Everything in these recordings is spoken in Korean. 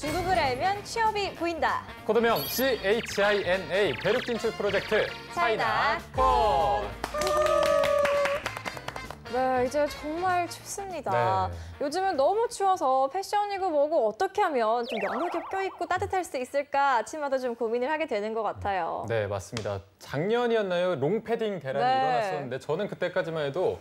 중국을 알면 취업이 보인다. 코드명 CHINA 대륙 진출 프로젝트 차이나 콘. 네, 이제 정말 춥습니다. 네. 요즘은 너무 추워서 패션이고 뭐고 어떻게 하면 좀 연하게 껴입고 따뜻할 수 있을까 아침마다 좀 고민을 하게 되는 것 같아요. 네, 맞습니다. 작년이었나요? 롱패딩 대란이 네. 일어났었는데 저는 그때까지만 해도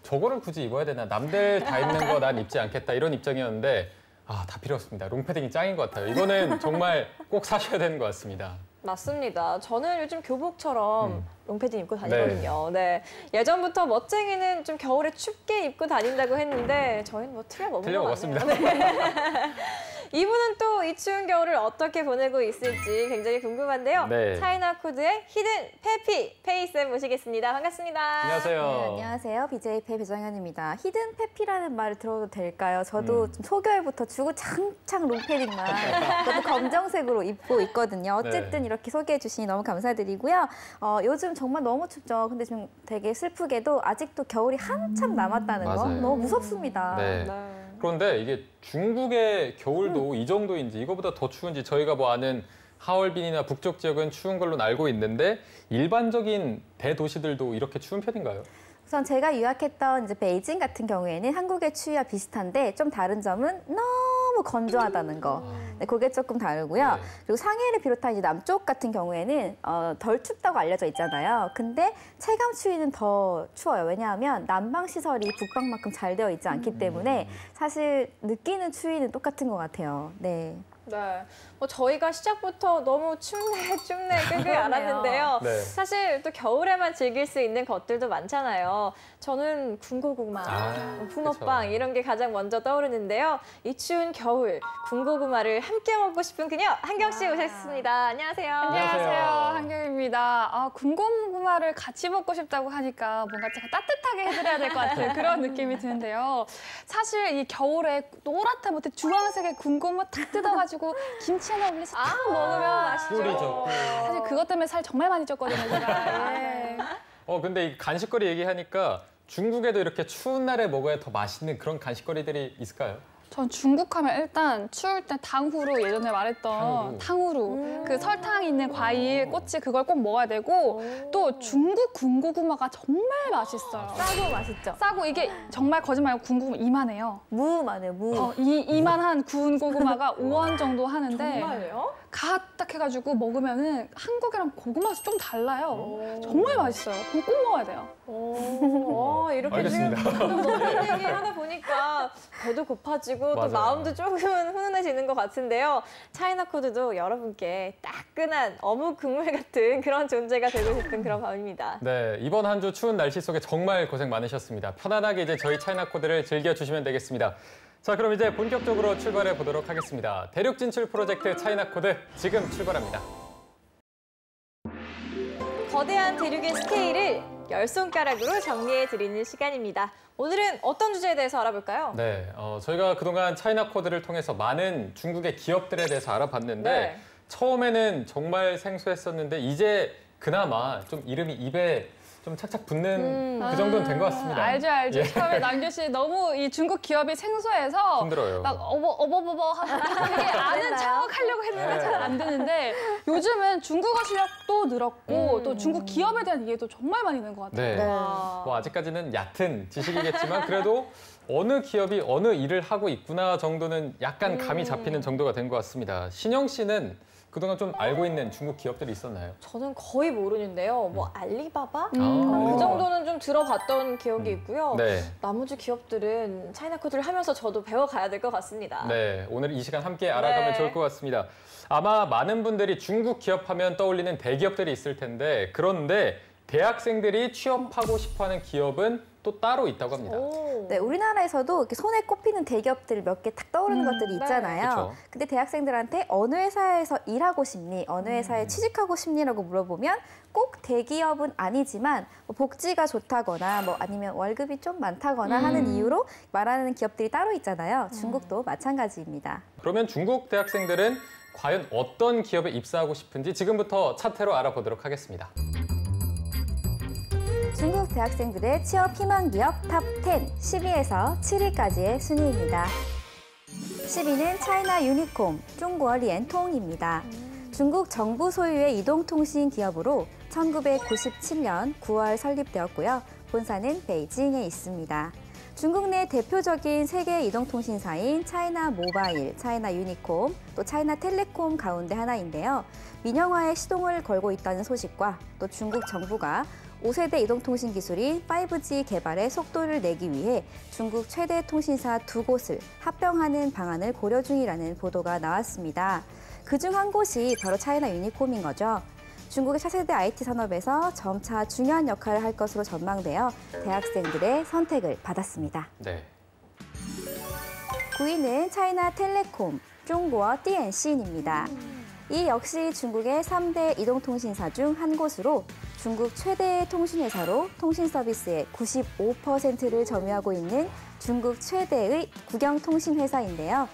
저거를 굳이 입어야 되나? 남들 다 입는 거 난 입지 않겠다 이런 입장이었는데 다 필요 없습니다. 롱패딩이 짱인 것 같아요. 이거는 정말 꼭 사셔야 되는 것 같습니다. 맞습니다. 저는 요즘 교복처럼 롱패딩 입고 다니거든요. 네. 예전부터 멋쟁이는 좀 겨울에 춥게 입고 다닌다고 했는데 저희는 뭐 틀려먹은 거 틀려먹었습니다. 네. 이분은 또 이 추운 겨울을 어떻게 보내고 있을지 굉장히 궁금한데요. 네. 차이나 코드의 히든 페피 페이쌤 모시겠습니다. 반갑습니다. 안녕하세요. 네, 안녕하세요. BJ 페이 배정현입니다. 히든 페피라는 말을 들어도 될까요? 저도 좀 소개월부터 주구장창 롱패딩만 저도 검정색으로 입고 있거든요. 어쨌든 네. 이렇게 소개해 주시니 너무 감사드리고요. 요즘 정말 너무 춥죠. 근데 지금 되게 슬프게도 아직도 겨울이 한참 남았다는 거 맞아요. 너무 무섭습니다. 네. 네. 그런데 이게 중국의 겨울도 이 정도인지 이거보다 더 추운지 저희가 뭐 아는 하얼빈이나 북쪽 지역은 추운 걸로 알고 있는데 일반적인 대도시들도 이렇게 추운 편인가요? 우선 제가 유학했던 이제 베이징 같은 경우에는 한국의 추위와 비슷한데 좀 다른 점은 너무 건조하다는 거. 네, 그게 조금 다르고요. 네. 그리고 상해를 비롯한 이제 남쪽 같은 경우에는 덜 춥다고 알려져 있잖아요. 근데 체감 추위는 더 추워요. 왜냐하면 난방 시설이 북방만큼 잘 되어 있지 않기 때문에 사실 느끼는 추위는 똑같은 것 같아요. 네. 네. 뭐 저희가 시작부터 너무 춥네 끙끙 앓았는데요. 네. 사실 또 겨울에만 즐길 수 있는 것들도 많잖아요. 저는 군고구마, 붕어빵 그쵸. 이런 게 가장 먼저 떠오르는데요. 이 추운 겨울 군고구마를 함께 먹고 싶은 그녀 한경 씨 오셨습니다. 안녕하세요. 안녕하세요. 한경입니다. 군고구마를 같이 먹고 싶다고 하니까 뭔가 제가 따뜻하게 해드려야 될 것 같은 그런 느낌이 드는데요. 사실 이 겨울에 노랗다 못해 주황색의 군고구마 탁 뜯어가지고 김치에 올려서 탁 먹으면 맛있죠. 꿀이 좋고. 사실 그것 때문에 살 정말 많이 쪘거든요, 제가. 예. 근데 이 간식거리 얘기하니까 중국에도 이렇게 추운 날에 먹어야 더 맛있는 그런 간식거리들이 있을까요? 전 중국 하면 일단 추울 때 탕후루 예전에 말했던 탕후루 그 설탕 있는 과일 꼬치 그걸 꼭 먹어야 되고 또 중국 군고구마가 정말 맛있어요. 싸고 맛있죠? 싸고 이게 정말 거짓말 말고 군고구마 이만해요. 무만해요, 무. 이만한 구운 고구마가 5원 정도 하는데 정말요? 갓딱 해가지고 먹으면은 한국이랑 고구마가 좀 달라요. 정말 맛있어요. 그럼 꼭 먹어야 돼요. 이렇게 알겠습니다. 지금 먹는 얘기 하다 보니까 배도 고파지고 또 맞아요. 마음도 조금 훈훈해지는 것 같은데요. 차이나 코드도 여러분께 따끈한 어묵 국물 같은 그런 존재가 되고 싶은 그런 밤입니다. 네, 이번 한 주 추운 날씨 속에 정말 고생 많으셨습니다. 편안하게 이제 저희 차이나 코드를 즐겨주시면 되겠습니다. 자, 그럼 이제 본격적으로 출발해 보도록 하겠습니다. 대륙 진출 프로젝트 차이나 코드 지금 출발합니다. 거대한 대륙의 스케일을 10손가락으로 정리해드리는 시간입니다. 오늘은 어떤 주제에 대해서 알아볼까요? 네, 저희가 그동안 차이나 코드를 통해서 많은 중국의 기업들에 대해서 알아봤는데 네. 처음에는 정말 생소했었는데 이제 그나마 좀 이름이 입에 좀 착착 붙는 그 정도는 된 것 같습니다. 알죠. 예. 처음에 남규 씨 너무 이 중국 기업이 생소해서 힘들어요. 막 어버버버 되게 아는 척 하려고 했는데 네. 잘 안 되는데 요즘은 중국어 실력도 늘었고 또 중국 기업에 대한 이해도 정말 많이 는 것 같아요. 네. 뭐 아직까지는 얕은 지식이겠지만 그래도 어느 기업이 어느 일을 하고 있구나 정도는 약간 감이 잡히는 정도가 된 것 같습니다. 신영 씨는 그동안 좀 알고 있는 중국 기업들이 있었나요? 저는 거의 모르는데요. 뭐 알리바바? 그 알리바바. 정도는 좀 들어봤던 기억이 있고요. 네. 나머지 기업들은 차이나 코드를 하면서 저도 배워가야 될 것 같습니다. 네, 오늘 이 시간 함께 알아가면 네. 좋을 것 같습니다. 아마 많은 분들이 중국 기업하면 떠올리는 대기업들이 있을 텐데 그런데 대학생들이 취업하고 싶어하는 기업은 또 따로 있다고 합니다. 네, 우리나라에서도 이렇게 손에 꼽히는 대기업들 몇 개 딱 떠오르는 것들이 있잖아요. 그쵸. 근데 대학생들한테 어느 회사에서 일하고 싶니? 어느 회사에 취직하고 싶니?라고 물어보면 꼭 대기업은 아니지만 뭐 복지가 좋다거나 뭐 아니면 월급이 좀 많다거나 하는 이유로 말하는 기업들이 따로 있잖아요. 중국도 마찬가지입니다. 그러면 중국 대학생들은 과연 어떤 기업에 입사하고 싶은지 지금부터 차트로 알아보도록 하겠습니다. 중국 대학생들의 취업 희망 기업 탑 10, 10위에서 7위까지의 순위입니다. 10위는 차이나 유니콤, 중국 리엔통입니다. 중국 정부 소유의 이동통신 기업으로 1997년 9월 설립되었고요. 본사는 베이징에 있습니다. 중국 내 대표적인 세계 이동통신사인 차이나 모바일, 차이나 유니콤, 또 차이나 텔레콤 가운데 하나인데요. 민영화에 시동을 걸고 있다는 소식과 또 중국 정부가 5세대 이동통신 기술인 5G 개발에 속도를 내기 위해 중국 최대 통신사 2곳을 합병하는 방안을 고려 중이라는 보도가 나왔습니다. 그중 한 곳이 바로 차이나 유니콤인 거죠. 중국의 차세대 IT 산업에서 점차 중요한 역할을 할 것으로 전망되어 대학생들의 선택을 받았습니다. 네. 9위는 차이나 텔레콤, 중국 디엔신입니다. 이 역시 중국의 3대 이동통신사 중 한 곳으로 중국 최대의 통신회사로 통신 서비스의 95%를 점유하고 있는 중국 최대의 국영통신회사인데요.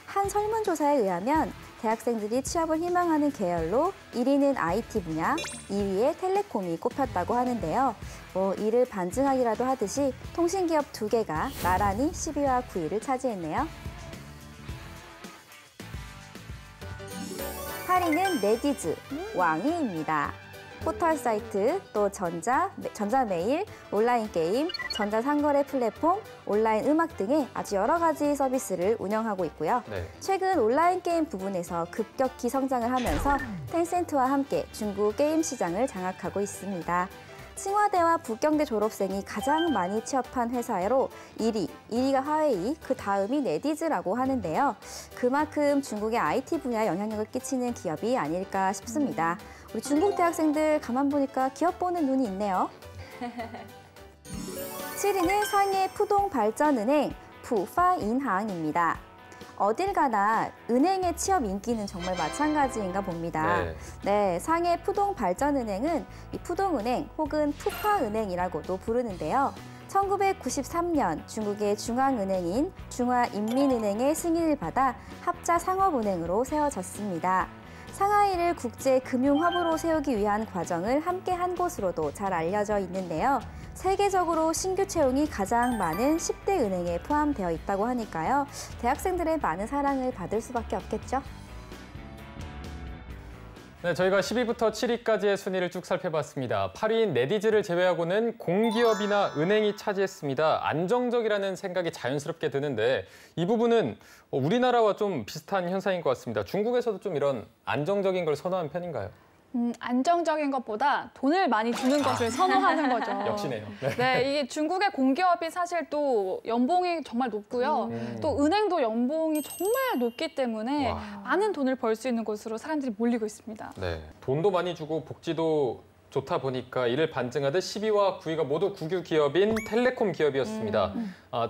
한 설문조사에 의하면 대학생들이 취업을 희망하는 계열로 1위는 IT 분야, 2위에 텔레콤이 꼽혔다고 하는데요. 이를 반증하기라도 하듯이 통신기업 2개가 나란히 10위와 9위를 차지했네요. 8위는 네디즈, 왕이입니다. 포털 사이트, 또 전자메일, 온라인 게임, 전자상거래 플랫폼, 온라인 음악 등의 아주 여러 가지 서비스를 운영하고 있고요. 네. 최근 온라인 게임 부분에서 급격히 성장을 하면서 텐센트와 함께 중국 게임 시장을 장악하고 있습니다. 칭화대와 북경대 졸업생이 가장 많이 취업한 회사로 1위가 화웨이, 그 다음이 네디즈라고 하는데요. 그만큼 중국의 IT 분야에 영향력을 끼치는 기업이 아닐까 싶습니다. 우리 중국 대학생들 가만 보니까 기업 보는 눈이 있네요. 7위는 상해 푸동발전은행, 푸파인항입니다. 어딜 가나 은행의 취업 인기는 정말 마찬가지인가 봅니다. 네, 상해 푸동발전은행은 이 푸동은행 혹은 푸파은행이라고도 부르는데요. 1993년 중국의 중앙은행인 중화인민은행의 승인을 받아 합자상업은행으로 세워졌습니다. 상하이를 국제금융허브로 세우기 위한 과정을 함께 한 곳으로도 잘 알려져 있는데요. 세계적으로 신규 채용이 가장 많은 10대 은행에 포함되어 있다고 하니까요. 대학생들의 많은 사랑을 받을 수밖에 없겠죠. 네, 저희가 10위부터 7위까지의 순위를 쭉 살펴봤습니다. 8위인 네디즈를 제외하고는 공기업이나 은행이 차지했습니다. 안정적이라는 생각이 자연스럽게 드는데 이 부분은 우리나라와 좀 비슷한 현상인 것 같습니다. 중국에서도 좀 이런 안정적인 걸 선호하는 편인가요? 안정적인 것보다 돈을 많이 주는 것을 선호하는 거죠. 역시네요. 네, 이게 중국의 공기업이 사실 또 연봉이 정말 높고요. 또 은행도 연봉이 정말 높기 때문에 많은 돈을 벌 수 있는 곳으로 사람들이 몰리고 있습니다. 네, 돈도 많이 주고 복지도 좋다 보니까 이를 반증하듯 10위와 9위가 모두 국유 기업인 텔레콤 기업이었습니다.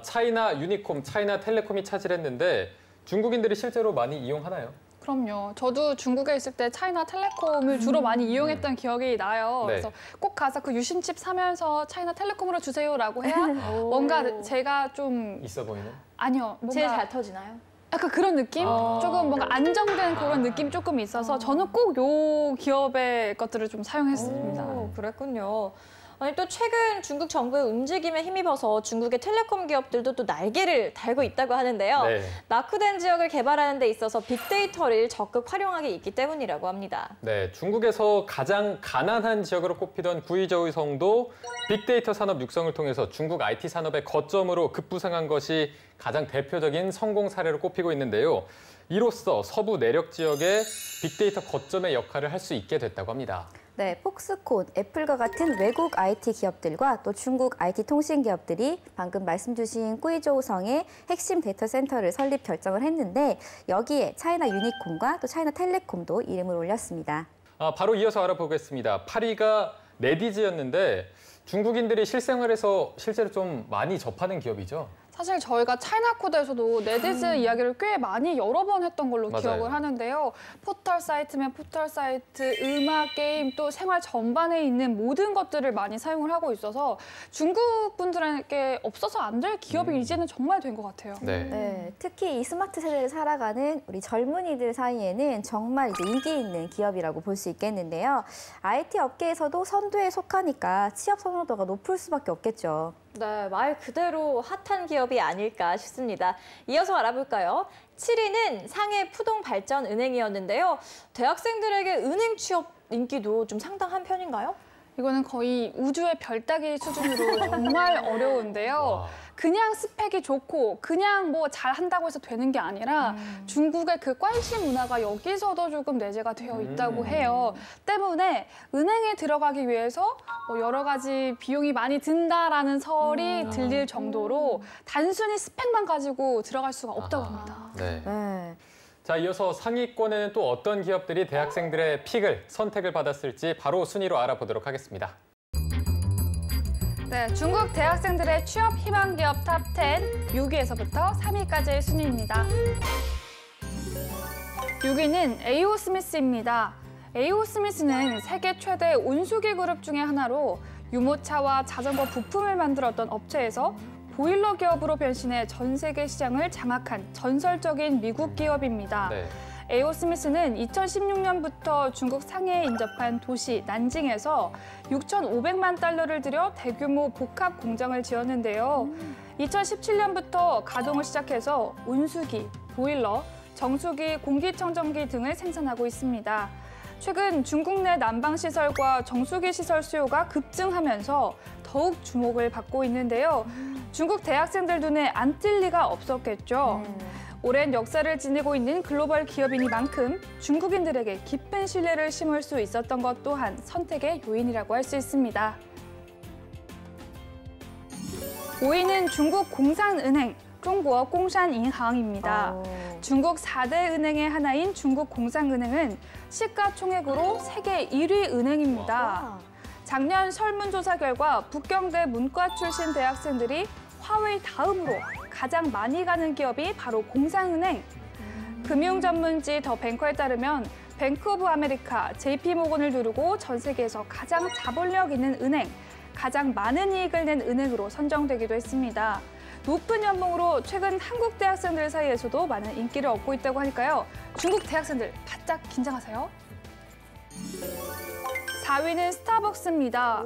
차이나 유니콤, 차이나 텔레콤이 차지했는데 중국인들이 실제로 많이 이용하나요? 그럼요. 저도 중국에 있을 때 차이나 텔레콤을 주로 많이 이용했던 기억이 나요. 네. 그래서 꼭 가서 그 유심칩 사면서 차이나 텔레콤으로 주세요라고 해야 뭔가 제가 좀 있어 보이는? 아니요. 뭔가 제일 잘 터지나요? 약간 그런 느낌? 조금 뭔가 안정된 그런 느낌이 조금 있어서 저는 꼭 요 기업의 것들을 좀 사용했습니다. 오, 그랬군요. 아니 또 최근 중국 정부의 움직임에 힘입어서 중국의 텔레콤 기업들도 또 날개를 달고 있다고 하는데요. 네. 낙후된 지역을 개발하는 데 있어서 빅데이터를 적극 활용하게 있기 때문이라고 합니다. 네, 중국에서 가장 가난한 지역으로 꼽히던 구이저우성도 빅데이터 산업 육성을 통해서 중국 IT 산업의 거점으로 급부상한 것이 가장 대표적인 성공 사례로 꼽히고 있는데요. 이로써 서부 내륙 지역의 빅데이터 거점의 역할을 할 수 있게 됐다고 합니다. 네, 폭스콘, 애플과 같은 외국 IT 기업들과 또 중국 IT 통신 기업들이 방금 말씀 주신 구이저우성의 핵심 데이터 센터를 설립 결정을 했는데 여기에 차이나 유니콤과 또 차이나 텔레콤도 이름을 올렸습니다. 바로 이어서 알아보겠습니다. 8위가 네디즈였는데 중국인들이 실생활에서 실제로 좀 많이 접하는 기업이죠. 사실 저희가 차이나코드에서도 네디즈 이야기를 꽤 많이 여러 번 했던 걸로 맞아요. 기억을 하는데요. 포털 사이트면 포털 사이트, 음악, 게임, 또 생활 전반에 있는 모든 것들을 많이 사용을 하고 있어서 중국 분들에게 없어서 안 될 기업이 이제는 정말 된 것 같아요. 네, 특히 이 스마트 세대를 살아가는 우리 젊은이들 사이에는 정말 이제 인기 있는 기업이라고 볼 수 있겠는데요. IT 업계에서도 선두에 속하니까 취업 선호도가 높을 수밖에 없겠죠. 네, 말 그대로 핫한 기업이 아닐까 싶습니다. 이어서 알아볼까요? 7위는 상해 푸동발전은행이었는데요. 대학생들에게 은행 취업 인기도 좀 상당한 편인가요? 이거는 거의 우주의 별 따기 수준으로 정말 어려운데요. 그냥 스펙이 좋고 그냥 뭐 잘한다고 해서 되는 게 아니라 중국의 그 꽌시 문화가 여기서도 조금 내재가 되어 있다고 해요. 때문에 은행에 들어가기 위해서 뭐 여러 가지 비용이 많이 든다라는 설이 들릴 정도로 단순히 스펙만 가지고 들어갈 수가 없다고 합니다. 네. 네. 자, 이어서 상위권에는 또 어떤 기업들이 대학생들의 픽을, 선택을 받았을지 바로 순위로 알아보도록 하겠습니다. 네, 중국 대학생들의 취업 희망 기업 탑10 6위에서부터 3위까지의 순위입니다. 6위는 에이오 스미스입니다. 에이오 스미스는 세계 최대 온수기 그룹 중에 하나로 유모차와 자전거 부품을 만들었던 업체에서 보일러 기업으로 변신해 전 세계 시장을 장악한 전설적인 미국 기업입니다. 네. 에이오 스미스는 2016년부터 중국 상해에 인접한 도시 난징에서 6,500만 달러를 들여 대규모 복합 공장을 지었는데요. 2017년부터 가동을 시작해서 온수기, 보일러, 정수기, 공기청정기 등을 생산하고 있습니다. 최근 중국 내 난방시설과 정수기 시설 수요가 급증하면서 더욱 주목을 받고 있는데요. 중국 대학생들 눈에 안 띌 리가 없었겠죠. 오랜 역사를 지니고 있는 글로벌 기업이니만큼 중국인들에게 깊은 신뢰를 심을 수 있었던 것 또한 선택의 요인이라고 할 수 있습니다. 5위는 중국 공산은행, 중국 공산인항입니다. 중국 4대 은행의 하나인 중국 공산은행은 시가총액으로 세계 1위 은행입니다. 작년 설문조사 결과 북경대 문과 출신 대학생들이 화웨이 다음으로 가장 많이 가는 기업이 바로 공산은행. 금융 전문지 더 뱅커에 따르면 뱅크 오브 아메리카, JP모건을 두르고 전 세계에서 가장 자본력 있는 은행, 가장 많은 이익을 낸 은행으로 선정되기도 했습니다. 높은 연봉으로 최근 한국 대학생들 사이에서도 많은 인기를 얻고 있다고 하니까요. 중국 대학생들 바짝 긴장하세요. 4위는 스타벅스입니다.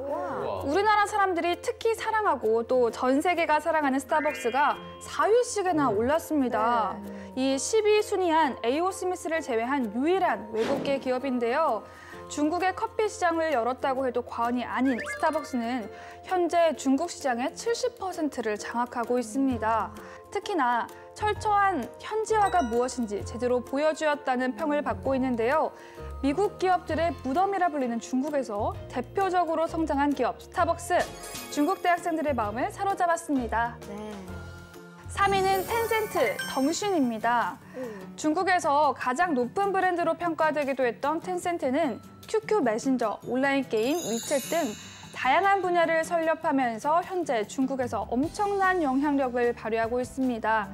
우리나라 사람들이 특히 사랑하고 또 전 세계가 사랑하는 스타벅스가 4위씩이나 올랐습니다. 이 10위 순위한 에이오 스미스를 제외한 유일한 외국계 기업인데요. 중국의 커피 시장을 열었다고 해도 과언이 아닌 스타벅스는 현재 중국 시장의 70%를 장악하고 있습니다. 특히나 철저한 현지화가 무엇인지 제대로 보여주었다는 평을 받고 있는데요. 미국 기업들의 무덤이라 불리는 중국에서 대표적으로 성장한 기업 스타벅스, 중국 대학생들의 마음을 사로잡았습니다. 3위는 텐센트, 덩신입니다. 중국에서 가장 높은 브랜드로 평가되기도 했던 텐센트는 QQ 메신저, 온라인 게임, 위챗 등 다양한 분야를 설립하면서 현재 중국에서 엄청난 영향력을 발휘하고 있습니다.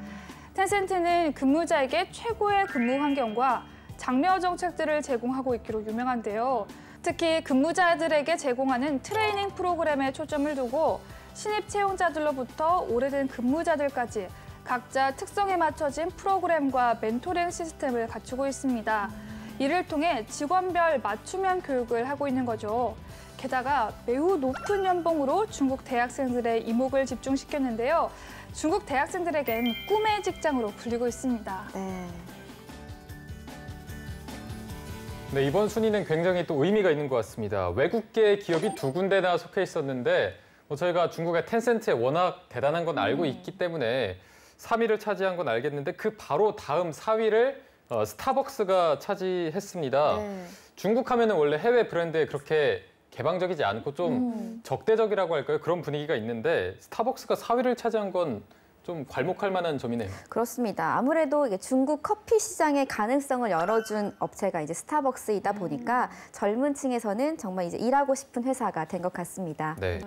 텐센트는 근무자에게 최고의 근무 환경과 장려 정책들을 제공하고 있기로 유명한데요. 특히 근무자들에게 제공하는 트레이닝 프로그램에 초점을 두고 신입 채용자들로부터 오래된 근무자들까지 각자 특성에 맞춰진 프로그램과 멘토링 시스템을 갖추고 있습니다. 이를 통해 직원별 맞춤형 교육을 하고 있는 거죠. 게다가 매우 높은 연봉으로 중국 대학생들의 이목을 집중시켰는데요. 중국 대학생들에겐 꿈의 직장으로 불리고 있습니다. 네, 이번 순위는 굉장히 또 의미가 있는 것 같습니다. 외국계 기업이 두 군데나 속해 있었는데 저희가 중국의 텐센트에 워낙 대단한 건 알고 있기 때문에 3위를 차지한 건 알겠는데 그 바로 다음 4위를 스타벅스가 차지했습니다. 중국 하면은 원래 해외 브랜드에 그렇게 개방적이지 않고 좀 적대적이라고 할까요? 그런 분위기가 있는데 스타벅스가 4위를 차지한 건 좀 괄목할 만한 점이네요. 그렇습니다. 아무래도 이게 중국 커피 시장의 가능성을 열어준 업체가 이제 스타벅스이다 보니까 젊은 층에서는 정말 이제 일하고 싶은 회사가 된 것 같습니다. 네.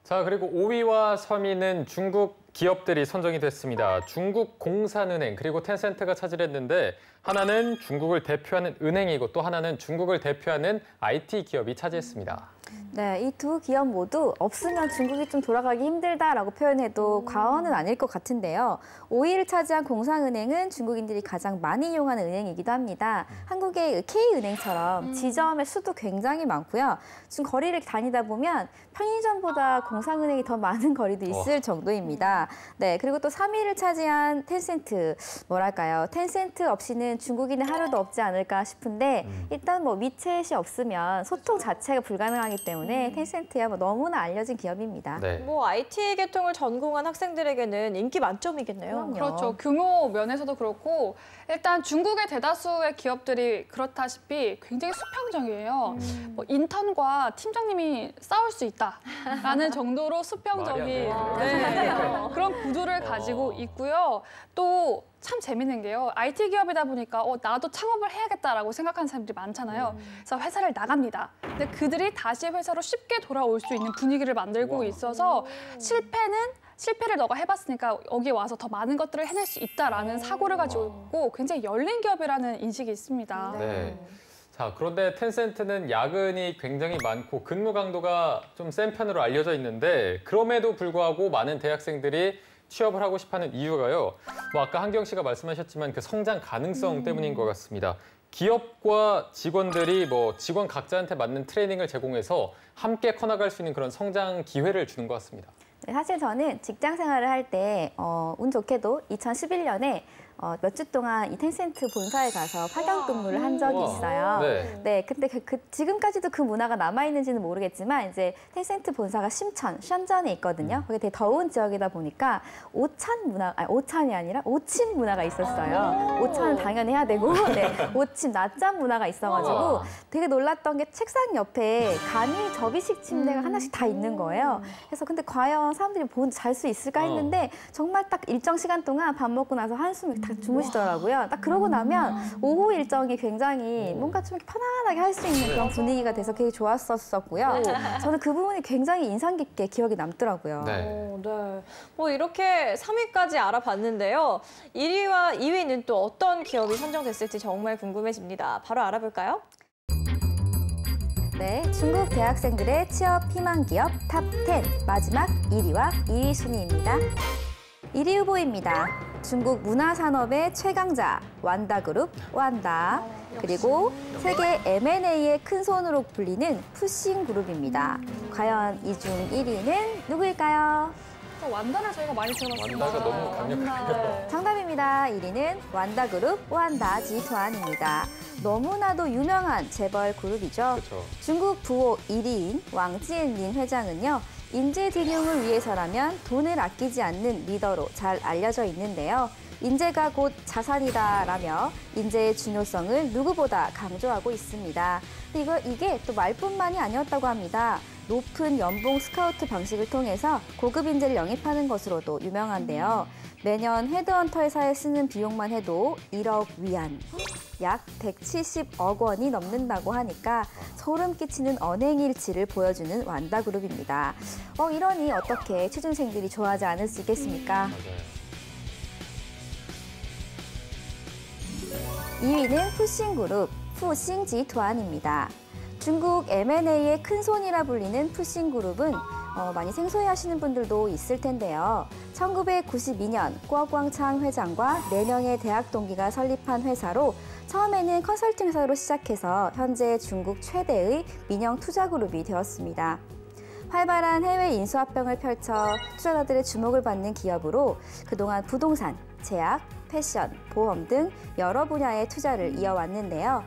자, 그리고 5위와 3위는 중국 기업들이 선정이 됐습니다. 중국 공산은행 그리고 텐센트가 차지했는데 하나는 중국을 대표하는 은행이고 또 하나는 중국을 대표하는 IT 기업이 차지했습니다. 네, 이 두 기업 모두 없으면 중국이 좀 돌아가기 힘들다라고 표현해도 과언은 아닐 것 같은데요. 5위를 차지한 공산은행은 중국인들이 가장 많이 이용하는 은행이기도 합니다. 한국의 K은행처럼 지점의 수도 굉장히 많고요. 지금 거리를 다니다 보면 편의점보다 공산은행이 더 많은 거리도 있을 정도입니다. 네, 그리고 또 3위를 차지한 텐센트, 뭐랄까요. 텐센트 없이는 중국인은 하루도 없지 않을까 싶은데 일단 뭐 위챗이 없으면 소통 자체가 불가능하기 때문에 텐센트야 뭐 너무나 알려진 기업입니다. 네. 뭐 IT 계통을 전공한 학생들에게는 인기 만점이겠네요. 그럼요. 그렇죠. 규모 면에서도 그렇고 일단 중국의 대다수의 기업들이 그렇다시피 굉장히 수평적이에요. 뭐 인턴과 팀장님이 싸울 수 있다라는 정도로 수평적인 말이 안 돼요. 그런 구조를 가지고 있고요. 또 참 재밌는 게요. IT 기업이다 보니까 나도 창업을 해야겠다라고 생각하는 사람들이 많잖아요. 그래서 회사를 나갑니다. 근데 그들이 다시 회사로 쉽게 돌아올 수 있는 분위기를 만들고 있어서 실패를 너가 해봤으니까 여기 와서 더 많은 것들을 해낼 수 있다라는 사고를 가지고 있고 굉장히 열린 기업이라는 인식이 있습니다. 네. 자, 그런데 텐센트는 야근이 굉장히 많고 근무 강도가 좀 센 편으로 알려져 있는데 그럼에도 불구하고 많은 대학생들이 취업을 하고 싶어하는 이유가요. 뭐 아까 한경 씨가 말씀하셨지만 그 성장 가능성 때문인 것 같습니다. 기업과 직원들이 뭐 직원 각자한테 맞는 트레이닝을 제공해서 함께 커나갈 수 있는 그런 성장 기회를 주는 것 같습니다. 네, 사실 저는 직장 생활을 할 때 운 좋게도 2011년에 몇 주 동안 이 텐센트 본사에 가서 파견 근무를 한 적이 있어요. 네. 네, 근데 지금까지도 그 문화가 남아있는지는 모르겠지만 이제 텐센트 본사가 심천, 션전에 있거든요. 거기 되게 더운 지역이다 보니까 오찬이 아니라 오침 문화가 있었어요. 오찬은 당연히 해야 되고 네, 오침, 낮잠 문화가 있어가지고 되게 놀랐던 게 책상 옆에 간이 접이식 침대가 하나씩 다 있는 거예요. 그래서 근데 과연 사람들이 잘 수 있을까 했는데 정말 딱 일정 시간 동안 밥 먹고 나서 한숨을 다 주무시더라고요. 딱 그러고 나면 오후 일정이 굉장히 뭔가 좀 편안하게 할 수 있는 그런 분위기가 돼서 되게 좋았었고요. 저는 그 부분이 굉장히 인상 깊게 기억에 남더라고요. 네. 네. 뭐 이렇게 3위까지 알아봤는데요. 1위와 2위는 또 어떤 기업이 선정됐을지 정말 궁금해집니다. 바로 알아볼까요? 네, 중국 대학생들의 취업 희망 기업 탑10 마지막 1위와 2위 순위입니다. 1위 후보입니다. 중국 문화산업의 최강자 완다그룹 완다. 그리고 세계 M&A의 큰 손으로 불리는 푸싱그룹입니다. 과연 이 중 1위는 누구일까요? 완다를 저희가 많이 들어봤습니다. 완다가 너무 강력해요. 정답입니다. 1위는 완다그룹 완다 지투안입니다. 너무나도 유명한 재벌 그룹이죠. 그렇죠. 중국 부호 1위인 왕지엔린 회장은요. 인재 등용을 위해서라면 돈을 아끼지 않는 리더로 잘 알려져 있는데요. 인재가 곧 자산이다라며 인재의 중요성을 누구보다 강조하고 있습니다. 이게 또 말뿐만이 아니었다고 합니다. 높은 연봉 스카우트 방식을 통해서 고급 인재를 영입하는 것으로도 유명한데요. 매년 헤드헌터 회사에 쓰는 비용만 해도 1억 위안, 약 170억 원이 넘는다고 하니까 소름 끼치는 언행일치를 보여주는 완다그룹입니다. 이러니 어떻게 취준생들이 좋아하지 않을 수 있겠습니까? 맞아요. 2위는 푸싱그룹, 푸싱지투안입니다. 중국 M&A의 큰 손이라 불리는 푸싱그룹은 많이 생소해하시는 분들도 있을 텐데요. 1992년 구억광창 회장과 4명의 대학 동기가 설립한 회사로 처음에는 컨설팅 회사로 시작해서 현재 중국 최대의 민영 투자그룹이 되었습니다. 활발한 해외 인수합병을 펼쳐 투자자들의 주목을 받는 기업으로 그동안 부동산, 제약, 패션, 보험 등 여러 분야의 투자를 이어왔는데요.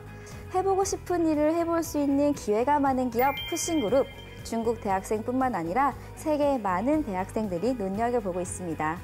해보고 싶은 일을 해볼 수 있는 기회가 많은 기업 푸싱그룹. 중국 대학생뿐만 아니라 세계 많은 대학생들이 눈여겨보고 있습니다.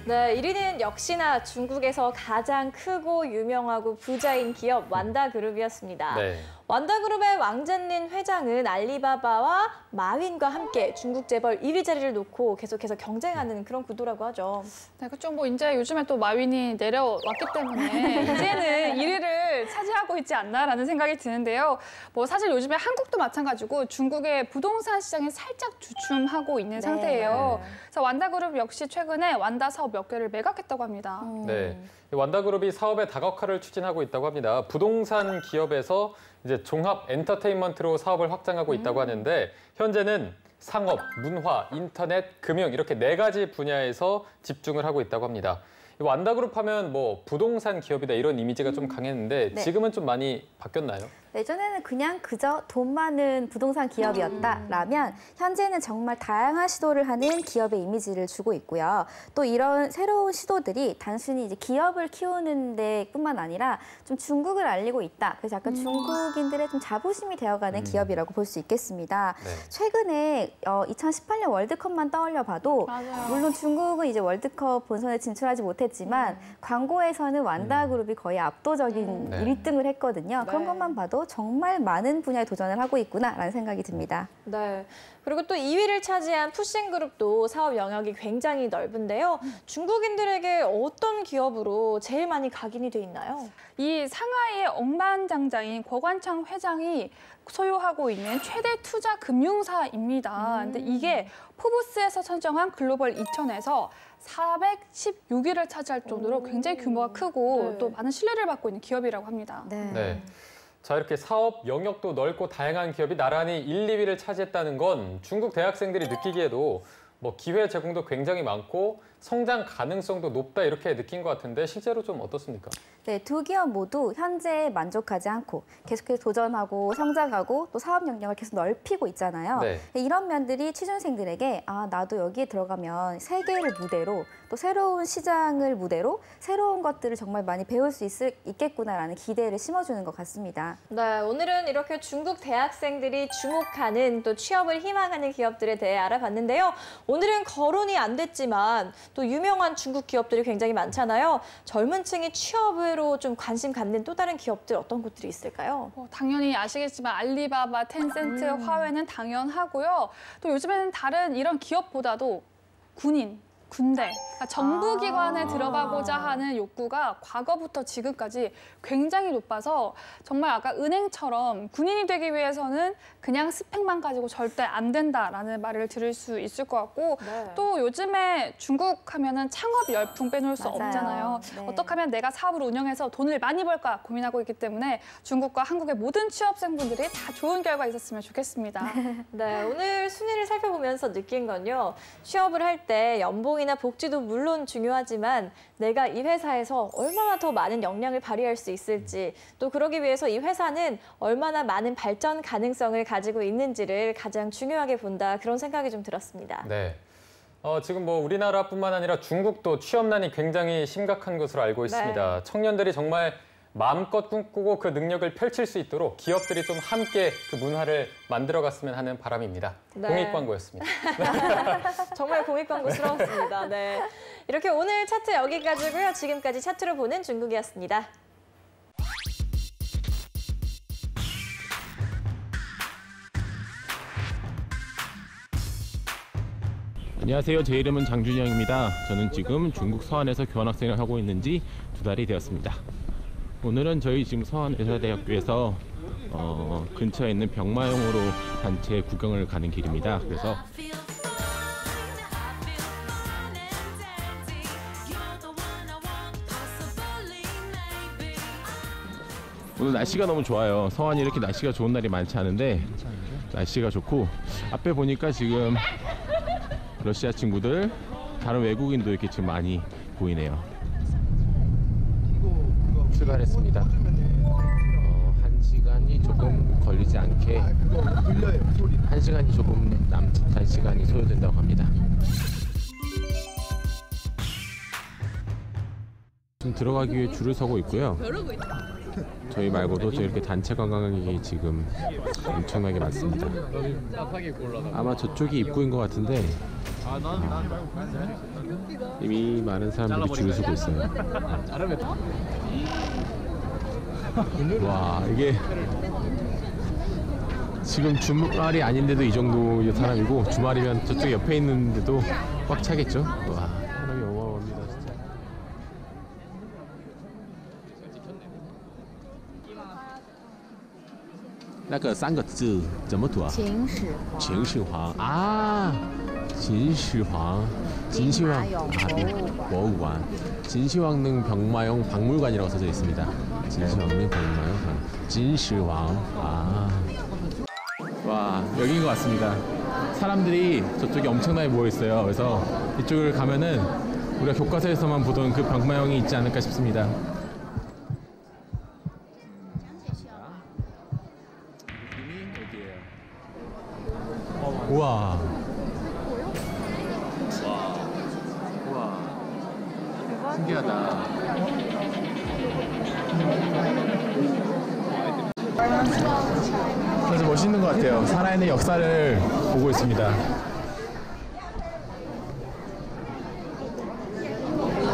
네, 1위는 역시나 중국에서 가장 크고 유명하고 부자인 기업 완다그룹이었습니다. 네. 완다그룹의 왕젠린 회장은 알리바바와 마윈과 함께 중국 재벌 1위 자리를 놓고 계속해서 경쟁하는 그런 구도라고 하죠. 네, 그렇죠. 뭐 이제 요즘에 또 마윈이 내려왔기 때문에 이제는 1위를 차지하고 있지 않나라는 생각이 드는데요. 뭐 사실 요즘에 한국도 마찬가지고 중국의 부동산 시장이 살짝 주춤하고 있는 상태예요. 그래서 완다그룹 역시 최근에 완다 사업 몇 개를 매각했다고 합니다. 네, 완다그룹이 사업의 다각화를 추진하고 있다고 합니다. 부동산 기업에서 이제 종합 엔터테인먼트로 사업을 확장하고 있다고 하는데 현재는 상업, 문화, 인터넷, 금융 이렇게 4가지 분야에서 집중을 하고 있다고 합니다. 완다그룹 하면 뭐 부동산 기업이다 이런 이미지가 좀 강했는데 네. 지금은 좀 많이 바뀌었나요? 예전에는 그냥 그저 돈 많은 부동산 기업이었다라면 현재는 정말 다양한 시도를 하는 기업의 이미지를 주고 있고요. 또 이런 새로운 시도들이 단순히 이제 기업을 키우는 데뿐만 아니라 좀 중국을 알리고 있다. 그래서 약간 중국인들의 좀 자부심이 되어가는 기업이라고 볼 수 있겠습니다. 네. 최근에 2018년 월드컵만 떠올려 봐도 맞아요. 물론 중국은 이제 월드컵 본선에 진출하지 못했지만 광고에서는 완다그룹이 거의 압도적인 네. 1등을 했거든요. 그런 네. 것만 봐도 정말 많은 분야에 도전을 하고 있구나라는 생각이 듭니다. 네. 그리고 또 2위를 차지한 푸싱그룹도 사업 영역이 굉장히 넓은데요. 중국인들에게 어떤 기업으로 제일 많이 각인이 돼 있나요? 이 상하이의 억만장자인 권관창 회장이 소유하고 있는 최대 투자 금융사입니다. 근데 이게 포브스에서 선정한 글로벌 2000에서 416위를 차지할 정도로 굉장히 규모가 크고 네. 또 많은 신뢰를 받고 있는 기업이라고 합니다. 네. 자, 이렇게 사업 영역도 넓고 다양한 기업이 나란히 1, 2위를 차지했다는 건 중국 대학생들이 느끼기에도 뭐 기회 제공도 굉장히 많고 성장 가능성도 높다 이렇게 느낀 것 같은데 실제로 좀 어떻습니까? 네, 두 기업 모두 현재에 만족하지 않고 계속해서 도전하고 성장하고 또 사업 영역을 계속 넓히고 있잖아요. 네. 이런 면들이 취준생들에게 아, 나도 여기에 들어가면 세계를 무대로 또 새로운 시장을 무대로 새로운 것들을 정말 많이 배울 수 있겠구나라는 기대를 심어주는 것 같습니다. 네, 오늘은 이렇게 중국 대학생들이 주목하는 또 취업을 희망하는 기업들에 대해 알아봤는데요. 오늘은 거론이 안 됐지만 또 유명한 중국 기업들이 굉장히 많잖아요. 젊은 층이 취업으로 좀 관심 갖는 또 다른 기업들 어떤 곳들이 있을까요? 당연히 아시겠지만 알리바바, 텐센트, 화웨이는 당연하고요. 또 요즘에는 다른 이런 기업보다도 군대, 그러니까 정부기관에 들어가고자 하는 욕구가 과거부터 지금까지 굉장히 높아서 정말 아까 은행처럼 군인이 되기 위해서는 그냥 스펙만 가지고 절대 안 된다라는 말을 들을 수 있을 것 같고 네. 또 요즘에 중국 하면은 창업 열풍 빼놓을 수 맞아요. 없잖아요. 네. 어떻게 하면 내가 사업을 운영해서 돈을 많이 벌까 고민하고 있기 때문에 중국과 한국의 모든 취업생분들이 다 좋은 결과 있었으면 좋겠습니다. 네, 오늘 순위를 살펴보면서 느낀 건요. 취업을 할 때 연봉이나 복지도 물론 중요하지만 내가 이 회사에서 얼마나 더 많은 역량을 발휘할 수 있을지 또 그러기 위해서 이 회사는 얼마나 많은 발전 가능성을 가지고 있는지를 가장 중요하게 본다 그런 생각이 좀 들었습니다. 네. 지금 뭐 우리나라뿐만 아니라 중국도 취업난이 굉장히 심각한 것으로 알고 있습니다. 청년들이 정말 마음껏 꿈꾸고 그 능력을 펼칠 수 있도록 기업들이 좀 함께 그 문화를 만들어갔으면 하는 바람입니다. 네. 공익 광고였습니다. 정말 공익 광고스러웠습니다. 네. 이렇게 오늘 차트 여기까지고요. 지금까지 차트로 보는 중국이었습니다. 안녕하세요. 제 이름은 장준영입니다. 저는 지금 중국 서안에서 교환학생을 하고 있는 지 2달이 되었습니다. 오늘은 저희 지금 서안외사대학교에서 근처에 있는 병마용으로 단체 구경을 가는 길입니다. 그래서 오늘 날씨가 너무 좋아요. 서안이 이렇게 날씨가 좋은 날이 많지 않은데 날씨가 좋고 앞에 보니까 지금 러시아 친구들, 다른 외국인도 이렇게 지금 많이 보이네요. 출발했습니다. 1시간이 조금 걸리지 않게 1시간이 조금 남짓한 시간이 소요된다고 합니다. 지금 들어가기 위해 줄을 서고 있고요. 저희 말고도 저 이렇게 단체 관광객이 지금 엄청나게 많습니다. 아마 저쪽이 입구인 것 같은데 이미 많은 사람들이 줄을 서고 있어요. 와, 이게 지금 주말이 아닌데도 이 정도 사람이고 주말이면 저쪽 옆에 있는데도 꽉 차겠죠. 와, 사람이 어마어마합니다 진짜. 那个3个字怎么读啊？秦始皇啊，秦始皇，진시황 진시황릉 병마용 박물관이라고 써져 있습니다. 진시황릉 병마용 진시황. 아, 와, 여기인 것 같습니다. 사람들이 저쪽에 엄청나게 모여 있어요. 그래서 이쪽을 가면은 우리가 교과서에서만 보던 그 병마용이 있지 않을까 싶습니다. 우와. 우와. 신기하다. 아주 멋있는 것 같아요. 살아있는 역사를 보고 있습니다.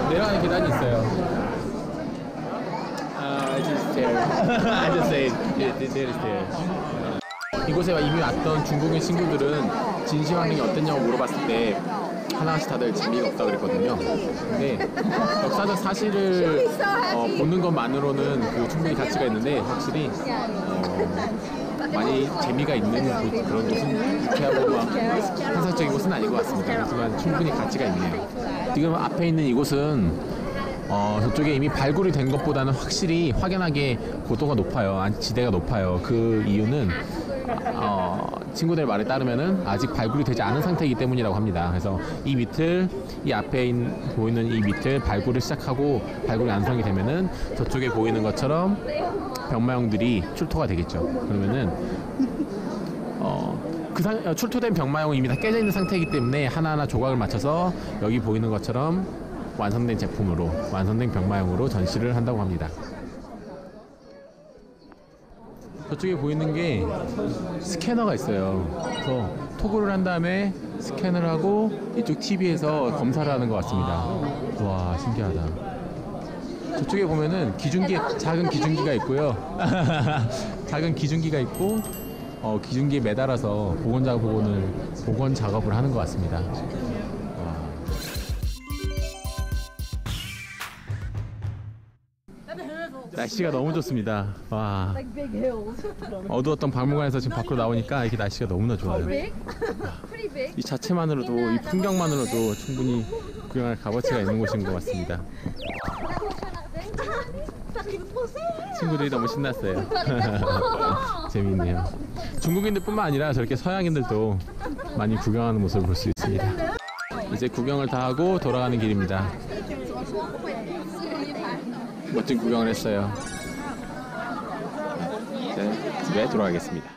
내려가는 계단이 있어요. I just say there is there. 이곳에 이미 왔던 중국인 친구들은 진시황릉이 어땠냐고 물어봤을 때 하나씩 다들 재미가 없다고 그랬거든요. 근데 역사적 사실을 보는 것만으로는 그 충분히 가치가 있는데 확실히 많이 재미가 있는 그런 곳은 유쾌하고 막 현상적인 곳은 아닌 것 같습니다. 하지만 충분히 가치가 있네요. 지금 앞에 있는 이곳은 저쪽에 이미 발굴이 된 것보다는 확실히 확연하게 고도가 높아요. 지대가 높아요. 그 이유는 친구들 말에 따르면은 아직 발굴이 되지 않은 상태이기 때문이라고 합니다. 그래서 이 밑을, 이 앞에 보이는 이 밑을 발굴을 시작하고 발굴이 완성이 되면은 저쪽에 보이는 것처럼 병마용들이 출토가 되겠죠. 그러면은 출토된 병마용은 이미 다 깨져 있는 상태이기 때문에 하나하나 조각을 맞춰서 여기 보이는 것처럼 완성된 제품으로, 완성된 병마용으로 전시를 한다고 합니다. 저쪽에 보이는 게 스캐너가 있어요. 그래서 토글을 한 다음에 스캔을 하고 이쪽 TV에서 검사를 하는 것 같습니다. 와, 신기하다. 저쪽에 보면은 작은 기중기가 있고요. 작은 기중기가 있고 기중기에 매달아서 복원 작업을 하는 것 같습니다. 날씨가 너무 좋습니다. 와, 어두웠던 박물관에서 지금 밖으로 나오니까 이렇게 날씨가 너무나 좋아요. 이 자체만으로도, 이 풍경만으로도 충분히 구경할 값어치가 있는 곳인 것 같습니다. 친구들이 너무 신났어요. 재미있네요. 중국인들뿐만 아니라 저렇게 서양인들도 많이 구경하는 모습을 볼 수 있습니다. 이제 구경을 다 하고 돌아가는 길입니다. 멋진 구경을 했어요. 이제 집에 돌아가겠습니다.